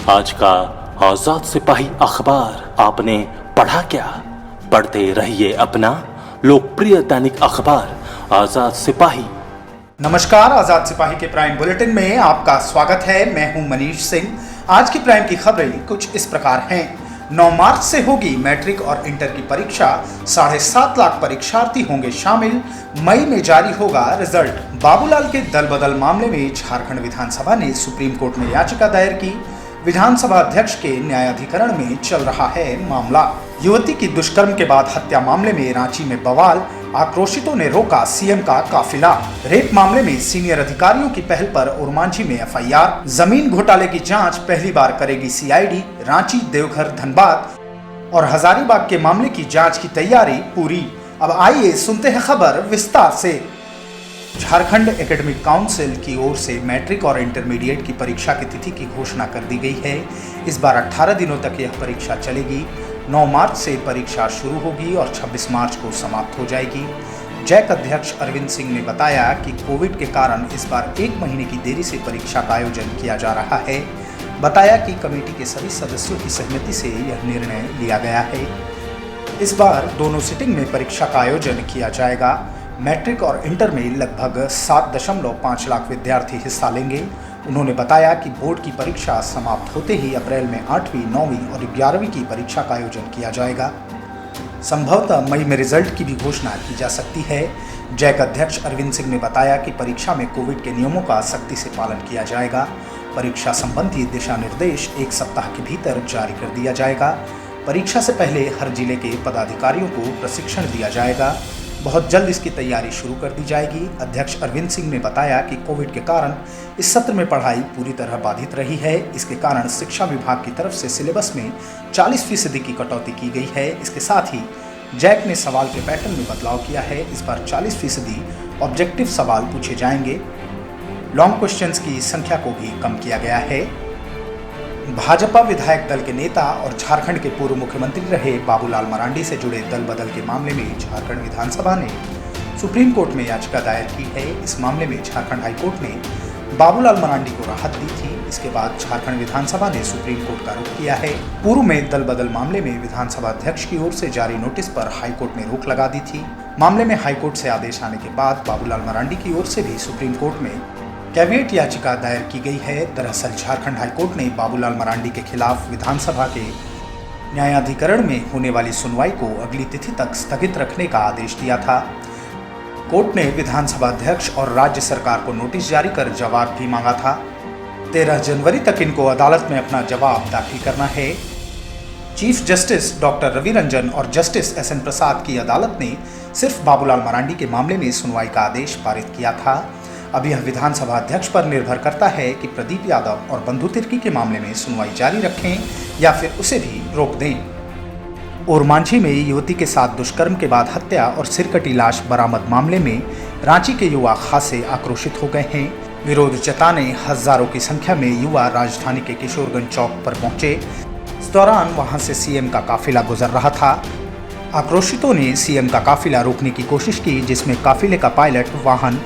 आज का आजाद सिपाही अखबार आपने पढ़ा क्या? पढ़ते रहिए अपना लोकप्रिय दैनिक अखबार आजाद सिपाही। नमस्कार, आजाद सिपाही के प्राइम बुलेटिन में आपका स्वागत है। मैं हूं मनीष सिंह। आज की प्राइम की खबरें कुछ इस प्रकार हैं। 9 मार्च से होगी मैट्रिक और इंटर की परीक्षा, 7.5 लाख परीक्षार्थी होंगे शामिल, मई में जारी होगा रिजल्ट। बाबूलाल के दल बदल मामले में झारखंड विधानसभा ने सुप्रीम कोर्ट में याचिका दायर की। विधानसभा अध्यक्ष के न्यायाधिकरण में चल रहा है मामला। युवती की दुष्कर्म के बाद हत्या मामले में रांची में बवाल, आक्रोशितों ने रोका सीएम का काफिला। रेप मामले में सीनियर अधिकारियों की पहल पर ओरमांझी में एफआईआर। जमीन घोटाले की जांच पहली बार करेगी सीआईडी। रांची, देवघर, धनबाद और हजारीबाग के मामले की जांच की तैयारी पूरी। अब आइए सुनते हैं खबर विस्तार से। झारखंड एकेडमिक काउंसिल की ओर से मैट्रिक और इंटरमीडिएट की परीक्षा की तिथि की घोषणा कर दी गई है। इस बार 18 दिनों तक यह परीक्षा चलेगी। 9 मार्च से परीक्षा शुरू होगी और 26 मार्च को समाप्त हो जाएगी। जैक अध्यक्ष अरविंद सिंह ने बताया कि कोविड के कारण इस बार 1 महीने की देरी से परीक्षा का आयोजन किया जा रहा है। बताया कि कमेटी के सभी सदस्यों की सहमति से यह निर्णय लिया गया है। इस बार दोनों सिटिंग में परीक्षा का आयोजन किया जाएगा। मैट्रिक और इंटर में लगभग 7.5 लाख विद्यार्थी हिस्सा लेंगे। उन्होंने बताया कि बोर्ड की परीक्षा समाप्त होते ही अप्रैल में 8वीं, 9वीं और 11वीं की परीक्षा का आयोजन किया जाएगा। संभवतः मई में रिजल्ट की भी घोषणा की जा सकती है। जैक अध्यक्ष अरविंद सिंह ने बताया कि परीक्षा में कोविड के नियमों का सख्ती से पालन किया जाएगा। परीक्षा संबंधी दिशा निर्देश 1 सप्ताह के भीतर जारी कर दिया जाएगा। परीक्षा से पहले हर जिले के पदाधिकारियों को प्रशिक्षण दिया जाएगा। बहुत जल्द इसकी तैयारी शुरू कर दी जाएगी। अध्यक्ष अरविंद सिंह ने बताया कि कोविड के कारण इस सत्र में पढ़ाई पूरी तरह बाधित रही है। इसके कारण शिक्षा विभाग की तरफ से सिलेबस में 40% की कटौती की गई है। इसके साथ ही जैक ने सवाल के पैटर्न में बदलाव किया है। इस बार 40% ऑब्जेक्टिव सवाल पूछे जाएंगे। लॉन्ग क्वेश्चंस की संख्या को भी कम किया गया है। भाजपा विधायक दल के नेता और झारखंड के पूर्व मुख्यमंत्री रहे बाबूलाल मरांडी से जुड़े दल बदल के मामले में झारखंड विधानसभा ने सुप्रीम कोर्ट में याचिका दायर की है। इस मामले में झारखंड हाईकोर्ट ने बाबूलाल मरांडी को राहत दी थी। इसके बाद झारखंड विधानसभा ने सुप्रीम कोर्ट का रुख किया है। पूर्व में दल बदल मामले में विधानसभा अध्यक्ष की ओर से जारी नोटिस पर हाईकोर्ट ने रोक लगा दी थी। मामले में हाईकोर्ट से आदेश आने के बाद बाबूलाल मरांडी की ओर से भी सुप्रीम कोर्ट में कैविएट याचिका दायर की गई है। दरअसल झारखंड हाईकोर्ट ने बाबूलाल मरांडी के खिलाफ विधानसभा के न्यायाधिकरण में होने वाली सुनवाई को अगली तिथि तक स्थगित रखने का आदेश दिया था। कोर्ट ने विधानसभा अध्यक्ष और राज्य सरकार को नोटिस जारी कर जवाब भी मांगा था। 13 जनवरी तक इनको अदालत में अपना जवाब दाखिल करना है। Chief justice doctor Ravi Ranjan और जस्टिस एसएन प्रसाद की अदालत ने सिर्फ बाबूलाल मरांडी के मामले में सुनवाई का आदेश पारित किया था। अब यह विधानसभा अध्यक्ष पर निर्भर करता है कि प्रदीप यादव और बंधु तिर्की के मामले में सुनवाई जारी रखें या फिर उसे भी रोक दें। ओरमांझी में युवती के साथ दुष्कर्म के बाद हत्या और सिरकटी लाश बरामद मामले में रांची के युवा खासे आक्रोशित हो गए हैं। विरोध जताने हजारों की संख्या में युवा राजधानी के किशोरगंज चौक पर पहुंचे। इस दौरान वहां से सीएम का काफिला गुजर रहा था। आक्रोशितों ने सीएम का काफिला रोकने की कोशिश की, जिसमें काफिले का पायलट वाहन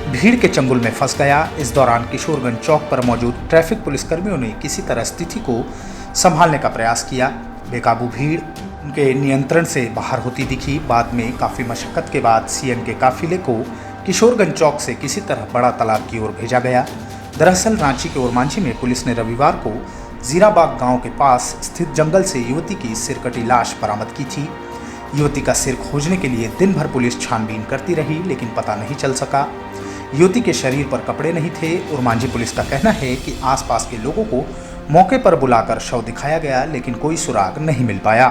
भीड़ के चंगुल में फंस गया। इस दौरान किशोरगंज चौक पर मौजूद ट्रैफिक पुलिसकर्मियों ने किसी तरह स्थिति को संभालने का प्रयास किया। बेकाबू भीड़ उनके नियंत्रण से बाहर होती दिखी। बाद में काफ़ी मशक्कत के बाद सीएम के काफिले को किशोरगंज चौक से किसी तरह बड़ा तालाब की ओर भेजा गया। दरअसल रांची के ओरमांझी में पुलिस ने रविवार को जीराबाग गाँव के पास स्थित जंगल से युवती की सिरकटी लाश बरामद की थी। युवती का सिर खोजने के लिए दिन भर पुलिस छानबीन करती रही, लेकिन पता नहीं चल सका। युवती के शरीर पर कपड़े नहीं थे। ओरमांझी पुलिस का कहना है कि आसपास के लोगों को मौके पर बुलाकर शव दिखाया गया, लेकिन कोई सुराग नहीं मिल पाया।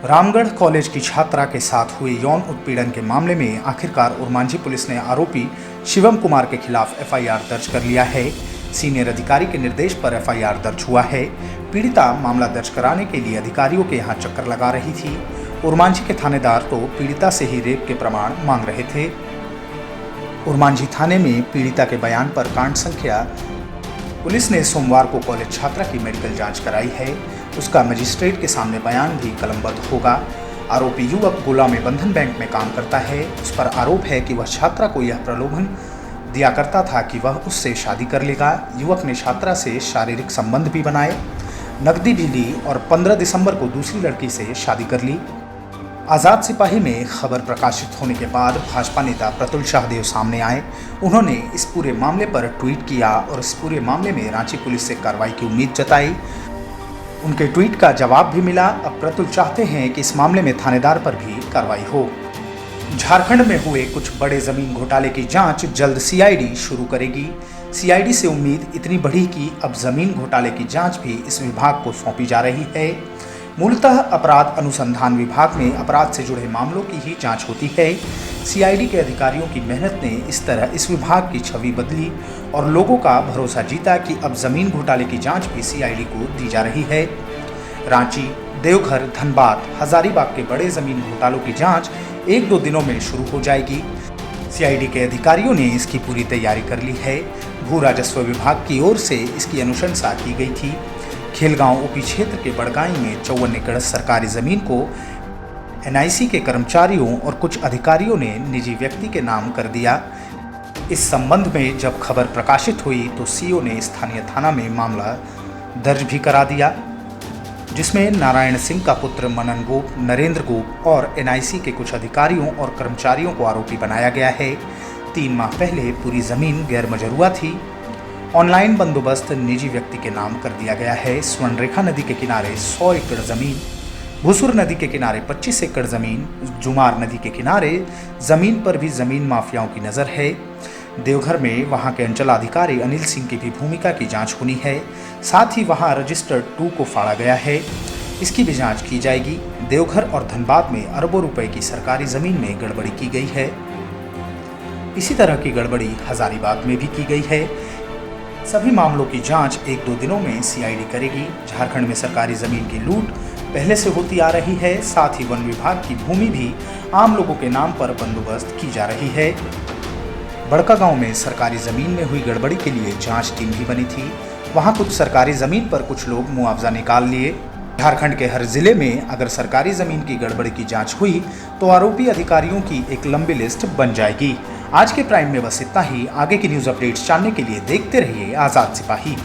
रामगढ़ कॉलेज की छात्रा के साथ हुए यौन उत्पीड़न के मामले में आखिरकार ओरमांझी पुलिस ने आरोपी शिवम कुमार के खिलाफ एफआईआर दर्ज कर लिया है। सीनियर अधिकारी के निर्देश पर एफआईआर दर्ज हुआ है। पीड़िता मामला दर्ज कराने के लिए अधिकारियों के यहाँ चक्कर लगा रही थी। ओरमांझी के थानेदार तो पीड़िता से ही रेप के प्रमाण मांग रहे थे। ओरमांझी थाने में पीड़िता के बयान पर कांड संख्या पुलिस ने सोमवार को कॉलेज छात्रा की मेडिकल जांच कराई है। उसका मजिस्ट्रेट के सामने बयान भी कलमबद्ध होगा। आरोपी युवक गोला में बंधन बैंक में काम करता है। उस पर आरोप है कि वह छात्रा को यह प्रलोभन दिया करता था कि वह उससे शादी कर लेगा। युवक ने छात्रा से शारीरिक संबंध भी बनाए, नकदी भी ली और 15 दिसंबर को दूसरी लड़की से शादी कर ली। आज़ाद सिपाही में खबर प्रकाशित होने के बाद भाजपा नेता प्रतुल शाहदेव सामने आए। उन्होंने इस पूरे मामले पर ट्वीट किया और इस पूरे मामले में रांची पुलिस से कार्रवाई की उम्मीद जताई। उनके ट्वीट का जवाब भी मिला। अब प्रतुल चाहते हैं कि इस मामले में थानेदार पर भी कार्रवाई हो। झारखंड में हुए कुछ बड़े जमीन घोटाले की जांच जल्द सीआईडी शुरू करेगी। सीआईडी से उम्मीद इतनी बढ़ी कि अब जमीन घोटाले की जांच भी इस विभाग को सौंपी जा रही है। मूलतः अपराध अनुसंधान विभाग में अपराध से जुड़े मामलों की ही जांच होती है। सीआईडी के अधिकारियों की मेहनत ने इस तरह इस विभाग की छवि बदली और लोगों का भरोसा जीता कि अब जमीन घोटाले की जांच भी सीआईडी को दी जा रही है। रांची, देवघर, धनबाद, हजारीबाग के बड़े जमीन घोटालों की जांच 1-2 दिनों में शुरू हो जाएगी। सीआईडी के अधिकारियों ने इसकी पूरी तैयारी कर ली है। भू राजस्व विभाग की ओर से इसकी अनुशंसा की गई थी। खेलगांव ओपी क्षेत्र के बड़गाई में 54 एकड़ सरकारी जमीन को एनआईसी के कर्मचारियों और कुछ अधिकारियों ने निजी व्यक्ति के नाम कर दिया। इस संबंध में जब खबर प्रकाशित हुई तो सीओ ने स्थानीय थाना में मामला दर्ज भी करा दिया, जिसमें नारायण सिंह का पुत्र मनन गोप, नरेंद्र गोप और एनआईसी के कुछ अधिकारियों और कर्मचारियों को आरोपी बनाया गया है। 3 माह पहले पूरी जमीन गैर मजरूआ थी। ऑनलाइन बंदोबस्त निजी व्यक्ति के नाम कर दिया गया है। स्वर्णरेखा नदी के किनारे 100 एकड़ जमीन, भुसुर नदी के किनारे 25 एकड़ जमीन, जुमार नदी के किनारे जमीन पर भी जमीन माफियाओं की नजर है। देवघर में वहां के अंचलाधिकारी अनिल सिंह की भी भूमिका की जांच होनी है। साथ ही वहां रजिस्टर्ड 2 को फाड़ा गया है, इसकी भी जांच की जाएगी। देवघर और धनबाद में अरबों रुपए की सरकारी जमीन में गड़बड़ी की गई है। इसी तरह की गड़बड़ी हजारीबाग में भी की गई है। सभी मामलों की जांच 1-2 दिनों में सीआईडी करेगी। झारखंड में सरकारी जमीन की लूट पहले से होती आ रही है। साथ ही वन विभाग की भूमि भी आम लोगों के नाम पर बंदोबस्त की जा रही है। बड़का गांव में सरकारी जमीन में हुई गड़बड़ी के लिए जांच टीम भी बनी थी। वहां कुछ सरकारी जमीन पर कुछ लोग मुआवजा निकाल लिए। झारखंड के हर जिले में अगर सरकारी जमीन की गड़बड़ी की जांच हुई तो आरोपी अधिकारियों की एक लंबी लिस्ट बन जाएगी। आज के प्राइम में बस इतना ही। आगे की न्यूज अपडेट्स जानने के लिए देखते रहिए आज़ाद सिपाही।